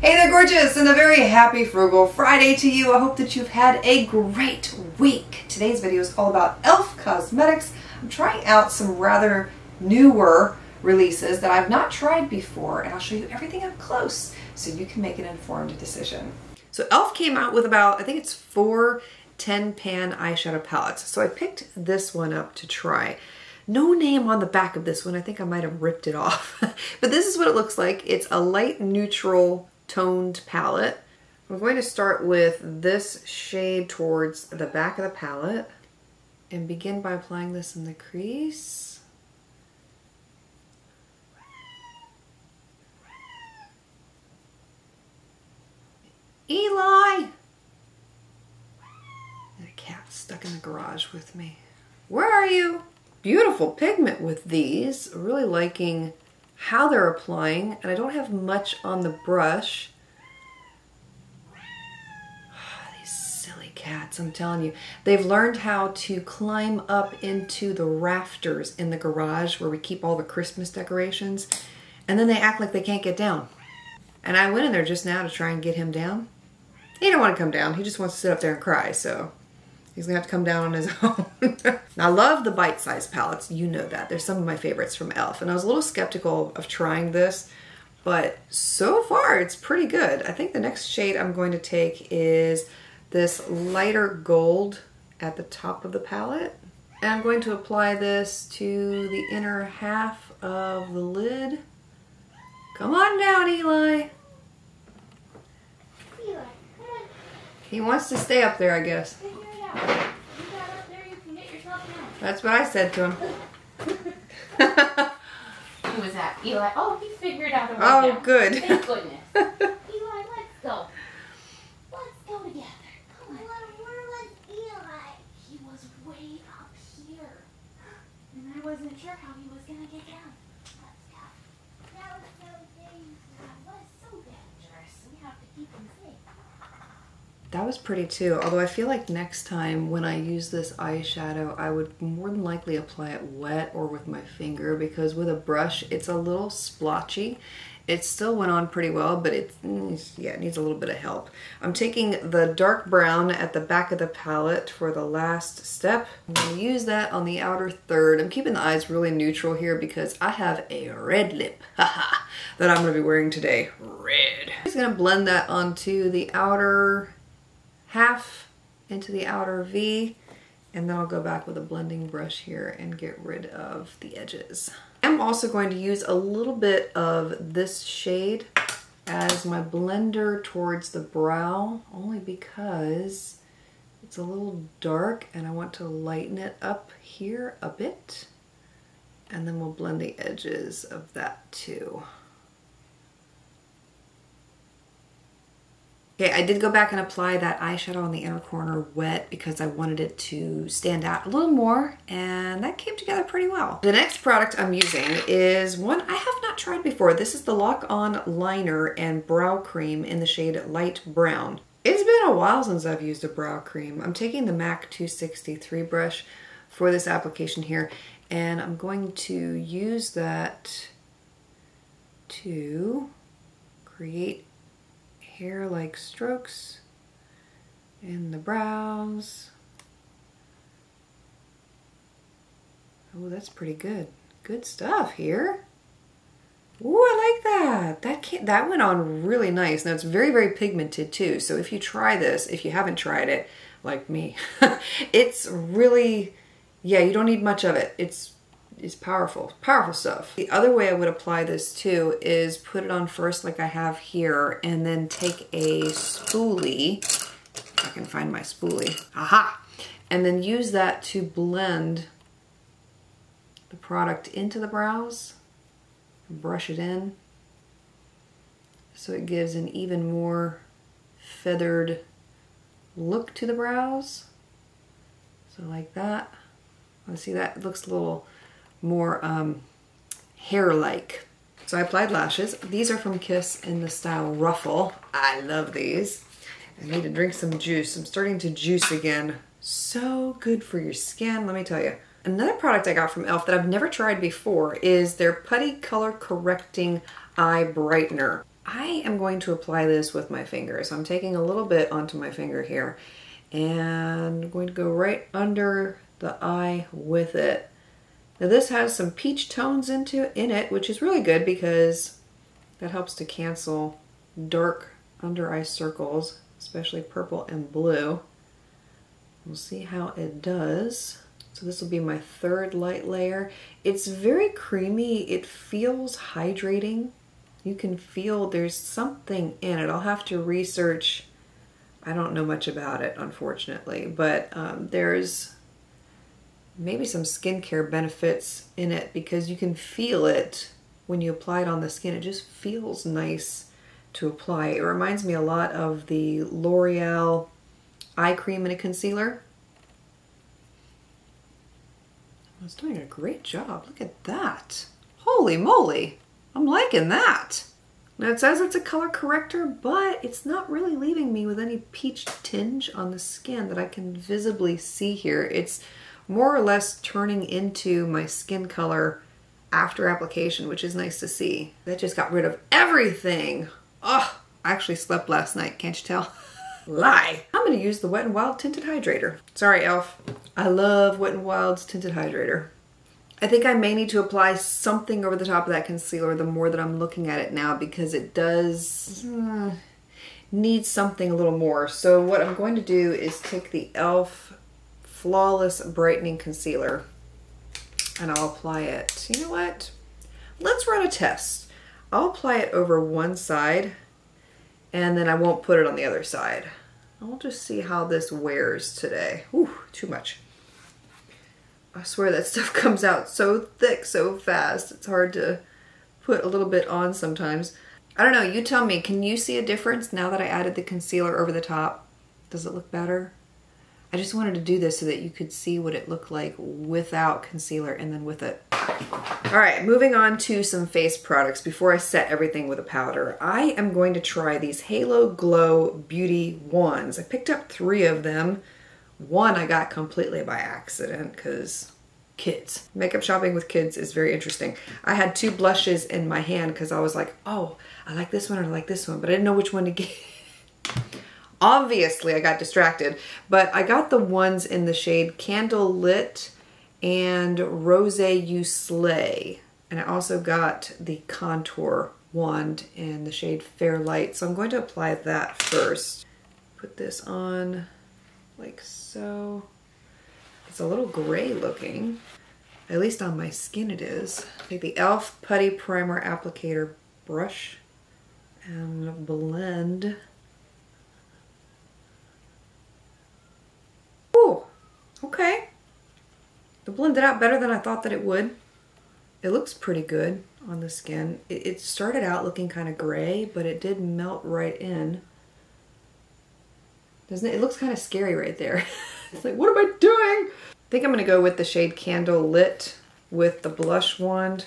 Hey there, gorgeous, and a very happy Frugal Friday to you. I hope that you've had a great week. Today's video is all about e.l.f. cosmetics. I'm trying out some rather newer releases that I've not tried before, and I'll show you everything up close so you can make an informed decision. So e.l.f. came out with about, I think it's 4 10-pan eyeshadow palettes. So I picked this one up to try. No name on the back of this one. I think I might have ripped it off. But this is what it looks like. It's a light neutral toned palette. I'm going to start with this shade towards the back of the palette and begin by applying this in the crease. Eli! The cat's stuck in the garage with me. Where are you? Beautiful pigment with these. Really liking how they're applying, and I don't have much on the brush. These silly cats, I'm telling you. They've learned how to climb up into the rafters in the garage where we keep all the Christmas decorations, and then they act like they can't get down. And I went in there just now to try and get him down. He don't want to come down. He just wants to sit up there and cry, so he's gonna have to come down on his own. Now, I love the bite-sized palettes. You know that. They're some of my favorites from e.l.f. And I was a little skeptical of trying this, but so far it's pretty good. I think the next shade I'm going to take is this lighter gold at the top of the palette. And I'm going to apply this to the inner half of the lid. Come on down, Eli. He wants to stay up there, I guess. That's what I said to him. Who was that? Eli. Oh, he figured out a way Oh, down. good. Thank goodness. Eli, let's go. Let's go together. Come on. Where was Eli? He was way up here. And I wasn't sure how he was going to get down. Let's go. That was so dangerous. That was so dangerous. We have to keep him safe. That was pretty too, although I feel like next time when I use this eyeshadow, I would more than likely apply it wet or with my finger, because with a brush, it's a little splotchy. It still went on pretty well, but it needs a little bit of help. I'm taking the dark brown at the back of the palette for the last step. I'm going to use that on the outer third. I'm keeping the eyes really neutral here because I have a red lip that I'm going to be wearing today. Red. I'm just going to blend that onto the outer half into the outer V, and then I'll go back with a blending brush here and get rid of the edges. I'm also going to use a little bit of this shade as my blender towards the brow, only because it's a little dark and I want to lighten it up here a bit, and then we'll blend the edges of that too. Okay, I did go back and apply that eyeshadow on the inner corner wet because I wanted it to stand out a little more, and that came together pretty well. The next product I'm using is one I have not tried before. This is the Lock On Liner and Brow Cream in the shade Light Brown. It's been a while since I've used a brow cream. I'm taking the MAC 263 brush for this application here, and I'm going to use that to create hair-like strokes in the brows. Oh, that's pretty good. Good stuff here. Ooh, I like that. That went on really nice. Now it's very, very pigmented too. So if you try this, if you haven't tried it, like me, it's really, yeah, you don't need much of it. It's powerful, powerful stuff. The other way I would apply this too is put it on first like I have here, and then take a spoolie, if I can find my spoolie, aha, and then use that to blend the product into the brows, and brush it in, so it gives an even more feathered look to the brows. So like that. Let's see, that looks a little more hair-like. So I applied lashes. These are from Kiss in the style Ruffle. I love these. I need to drink some juice. I'm starting to juice again. So good for your skin, let me tell you. Another product I got from e.l.f. that I've never tried before is their Putty Color Correcting Eye Brightener. I am going to apply this with my finger. So I'm taking a little bit onto my finger here and I'm going to go right under the eye with it. Now this has some peach tones in it, which is really good because that helps to cancel dark under eye circles, especially purple and blue. We'll see how it does. So this will be my third light layer. It's very creamy. It feels hydrating. You can feel there's something in it. I'll have to research. I don't know much about it, unfortunately, but there's maybe some skincare benefits in it because you can feel it when you apply it on the skin. It just feels nice to apply. It reminds me a lot of the L'Oreal eye cream and a concealer. It's doing a great job. Look at that. Holy moly. I'm liking that. Now it says it's a color corrector, but it's not really leaving me with any peach tinge on the skin that I can visibly see here. It's more or less turning into my skin color after application, which is nice to see. That just got rid of everything. Oh, I actually slept last night, can't you tell? Lie. I'm gonna use the Wet n Wild Tinted Hydrator. Sorry, e.l.f. I love Wet n Wild's Tinted Hydrator. I think I may need to apply something over the top of that concealer the more that I'm looking at it now because it does need something a little more. So what I'm going to do is take the e.l.f. Flawless Brightening Concealer and I'll apply it. You know what? Let's run a test. I'll apply it over one side and then I won't put it on the other side. I'll just see how this wears today. Ooh, too much. I swear that stuff comes out so thick so fast. It's hard to put a little bit on sometimes. I don't know, you tell me, can you see a difference now that I added the concealer over the top? Does it look better? I just wanted to do this so that you could see what it looked like without concealer and then with it. All right, moving on to some face products before I set everything with a powder. I am going to try these Halo Glow Beauty Wands. I picked up 3 of them. One I got completely by accident because kids. Makeup shopping with kids is very interesting. I had 2 blushes in my hand because I was like, oh, I like this one or I like this one, but I didn't know which one to get. Obviously I got distracted, but I got the ones in the shade Candle Lit and Rose You Slay. And I also got the contour wand in the shade Fair Light. So I'm going to apply that first. Put this on like so. It's a little gray looking. At least on my skin it is. Take the e.l.f. Putty Primer Applicator brush and blend. Ooh, okay. It blended out better than I thought that it would. It looks pretty good on the skin. It started out looking kind of gray, but it did melt right in. Doesn't it? It looks kind of scary right there. It's like, what am I doing? I think I'm gonna go with the shade Candle Lit with the blush wand.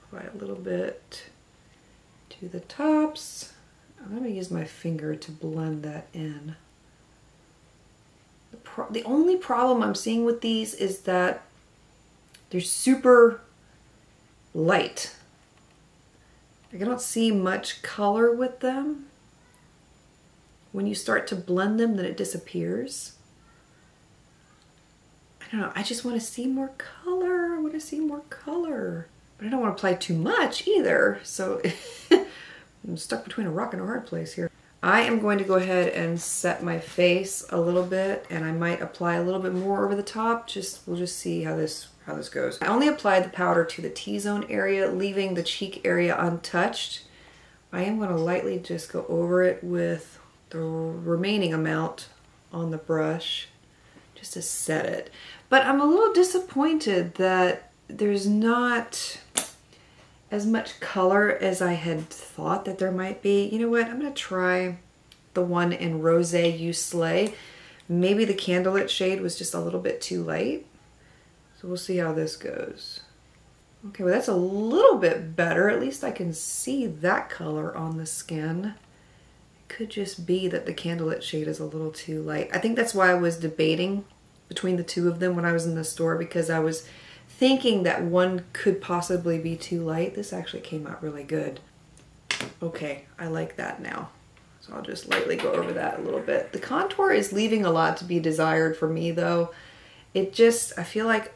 Apply a little bit to the tops. I'm gonna use my finger to blend that in. The only problem I'm seeing with these is that they're super light. Like I don't see much color with them. When you start to blend them, then it disappears. I don't know, I just want to see more color. I want to see more color. But I don't want to apply too much either. So I'm stuck between a rock and a hard place here. I am going to go ahead and set my face a little bit, and I might apply a little bit more over the top. We'll just see how this goes. I only applied the powder to the T-zone area, leaving the cheek area untouched. I am going to lightly just go over it with the remaining amount on the brush just to set it. But I'm a little disappointed that there's not as much color as I had thought that there might be. You know what? I'm going to try the one in Rose You Slay. Maybe the Candlelit shade was just a little bit too light. So we'll see how this goes. Okay, well that's a little bit better. At least I can see that color on the skin. It could just be that the Candlelit shade is a little too light. I think that's why I was debating between the 2 of them when I was in the store, because I was thinking that one could possibly be too light. This actually came out really good. Okay, I like that now. So I'll just lightly go over that a little bit. The contour is leaving a lot to be desired for me though. It just, I feel like,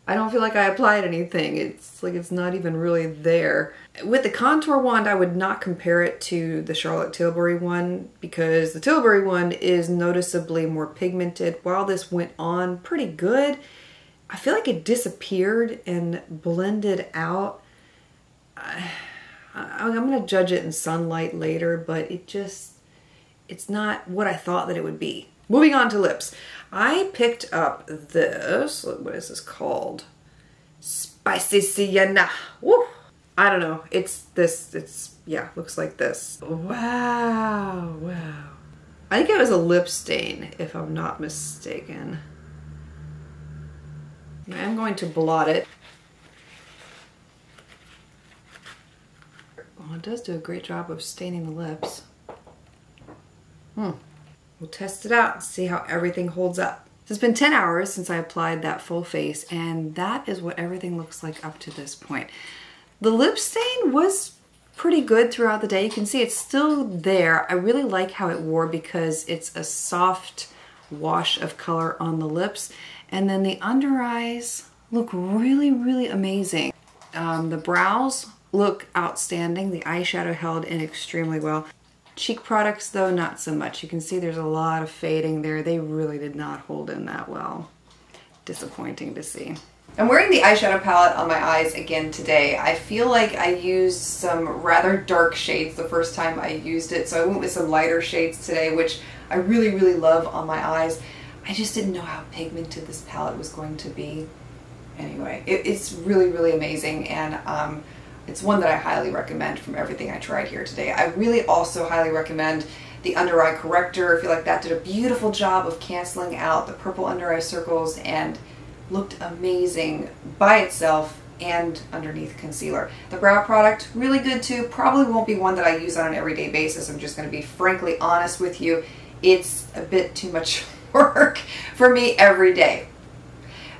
I don't feel like I applied anything. It's like it's not even really there. With the contour wand, I would not compare it to the Charlotte Tilbury one because the Tilbury one is noticeably more pigmented. While this went on pretty good, I feel like it disappeared and blended out. I'm going to judge it in sunlight later, but it's not what I thought that it would be. Moving on to lips. I picked up this, what is this called? Spicy Sienna. Woo! I don't know. Yeah, looks like this. Wow, wow. I think it was a lip stain, if I'm not mistaken. I'm going to blot it. Well, it does do a great job of staining the lips. We'll test it out and see how everything holds up. So it's been 10 hours since I applied that full face, and that is what everything looks like up to this point. The lip stain was pretty good throughout the day. You can see it's still there. I really like how it wore because it's a soft wash of color on the lips. And then the under eyes look really, really amazing. The brows look outstanding. The eyeshadow held in extremely well. Cheek products though, not so much. You can see there's a lot of fading there. They really did not hold in that well. Disappointing to see. I'm wearing the eyeshadow palette on my eyes again today. I feel like I used some rather dark shades the first time I used it, so I went with some lighter shades today, which I really, really love on my eyes. I just didn't know how pigmented this palette was going to be. Anyway, it's really, really amazing, and it's one that I highly recommend from everything I tried here today. I really also highly recommend the under eye corrector. I feel like that did a beautiful job of canceling out the purple under eye circles and looked amazing by itself and underneath concealer. The brow product, really good too. Probably won't be one that I use on an everyday basis. I'm just going to be frankly honest with you. It's a bit too much work for me every day.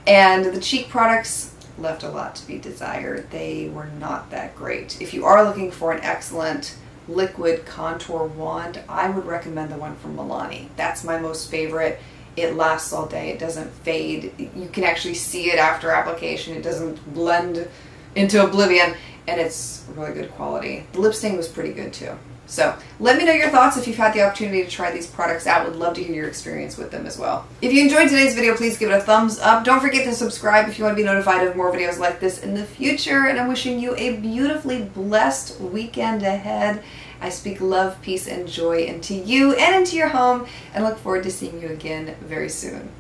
And the cheek products left a lot to be desired. They were not that great. If you are looking for an excellent liquid contour wand, I would recommend the one from Milani. That's my most favorite. It lasts all day. It doesn't fade. You can actually see it after application. It doesn't blend into oblivion, and it's really good quality. The lip stain was pretty good too. So let me know your thoughts if you've had the opportunity to try these products out. Would love to hear your experience with them as well. If you enjoyed today's video, please give it a thumbs up. Don't forget to subscribe if you want to be notified of more videos like this in the future. And I'm wishing you a beautifully blessed weekend ahead. I speak love, peace, and joy into you and into your home, and look forward to seeing you again very soon.